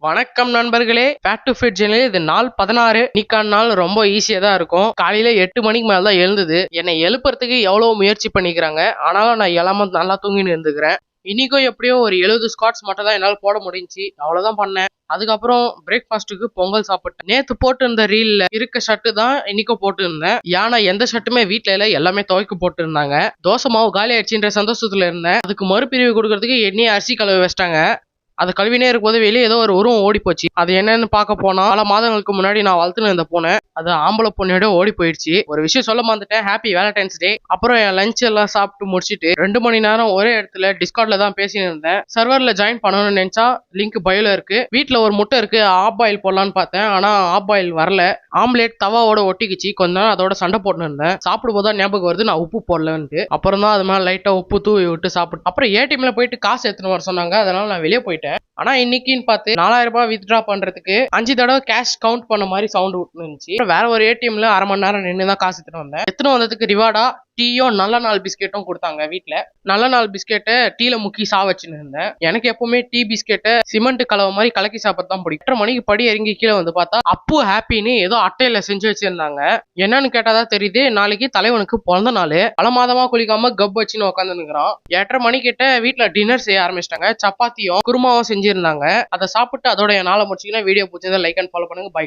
வணக்கம் நண்பர்களே, fat to fit channel. இது நாள் 16. இன்னைக்கான நாள் ரொம்ப ஈஸியா தான் இருக்கும். காலையில 8 மணிக்கு மேல தான் எழுந்தது. என்னை எழுப்புறதுக்கு எவ்வளவு முயற்சி பண்ணிக்கிறாங்க, ஆனாலும் நான் எழாம நல்லா தூங்கின்னு இருந்துக்கிறேன். இன்னைக்கும் எப்படியோ ஒரு 70 ஸ்குவாட்ஸ் மட்டும் தான் என்னால போட முடிஞ்சுச்சு. அவ்வளவுதான் பண்ணேன். அதுக்கப்புறம் பிரேக்ஃபாஸ்ட்டுக்கு பொங்கல் சாப்பிட்டேன். நேத்து போட்டு இருந்த ரீல்ல இருக்க ஷர்ட் தான் இன்னைக்கும் போட்டு இருந்தேன். ஏன்னா எந்த ஷர்ட்டுமே வீட்டுல இல்ல, எல்லாமே துவைக்க போட்டு இருந்தாங்க. தோசை மாவு காலி ஆயிடுச்சுன்ற சந்தோஷத்துல இருந்தேன். அதுக்கு மறுபிரிவு கொடுக்கறதுக்கு எண்ணெய் அரிசி கழுவ வச்சிட்டாங்க. அது கழுவினே இருக்கும்போது வெளியே ஏதோ ஒரு உருவம் ஓடி போச்சு. அது என்னன்னு பார்க்க போனா, பல மாதங்களுக்கு முன்னாடி நான் வளர்த்துன்னு இருந்த பூனை அது ஆம்பளை பொண்ணையோட ஓடி போயிடுச்சு. ஒரு விஷயம் சொல்ல மாந்துட்டேன். ஹாப்பி வேலண்டைன்ஸ் டே. அப்புறம் என் லஞ்ச் எல்லாம் சாப்பிட்டு முடிச்சிட்டு 2 மணி நேரம் ஒரே இடத்துல டிஸ்கார்ட்ல தான் பேசிட்டு இருந்தேன். சர்வர்ல ஜாயின் பண்ணணும்னு நினைச்சா லிங்க் பயோல இருக்கு. வீட்டுல ஒரு முட்டை இருக்கு, ஆப் பாயில் போடலான்னு பார்த்தேன். ஆனா ஆப் பாயில் வரல. ஆம்லேட் தவாவோட ஒட்டிக்கிச்சு. கொஞ்ச நேரம் அதோட சண்டை போட்டு இருந்தேன். சாப்பிடும் போது ஞாபகம் வருது நான் உப்பு போடலன்ட்டு. அப்புறம் தான் அது மேல லைட்டா உப்பு தூவி விட்டு சாப்பிட்டு அப்புறம் ஏடிஎம்ல போயிட்டு காசு எடுத்துன்னு வர சொன்னாங்க. அதனால நான் வெளியே போயிட்டேன். ஆனா இன்னைக்குன்னு பார்த்து 4000 ரூபாய் வித்ட்ரா பண்றதுக்கு 5 தடவை கேஷ் கவுண்ட் பண்ண மாதிரி சவுண்ட் விட்டுருந்துச்சு. வேற ஒரு ஏடிஎம்ல அரை மணி நேரம் நின்று தான் காசு எடுத்துட்டு வந்தேன். எடுத்துன்னு வந்ததுக்கு ரிவார்டா டீயும் நல்ல நாள் பிஸ்கெட்டும் கொடுத்தாங்க. வீட்டுல நல்ல நாள் பிஸ்கெட்டை டீல முக்கி வச்சுன்னு இருந்தேன். எனக்கு எப்பவுமே டீ பிஸ்கெட்டை சிமெண்ட் கலவை மாதிரி கலக்கி சாப்பிட்டு தான் பிடிக்கும். 8:30 மணிக்கு படி இறங்கி கீழே வந்து பார்த்தா அப்பு ஹாப்பின்னு ஏதோ அட்டையில செஞ்சு வச்சிருந்தாங்க. என்னன்னு கேட்டாதான் தெரியுது, நாளைக்கு தலைவனுக்கு பிறந்த நாள். பல மாதமா குளிக்காம கப் வச்சுன்னு உட்காந்து நிக்கிறான். 8:30 மணி கிட்ட வீட்டுல டின்னர் செய்ய ஆரம்பிச்சிட்டாங்க. சப்பாத்தியும் குருமாவும் செஞ்சிருந்தாங்க. அதை சாப்பிட்டு அதோட என் நாளை முடிச்சுக்கினா வீடியோ பிடிச்சதை லைக் அண்ட் ஃபாலோ பண்ணுங்க. பை.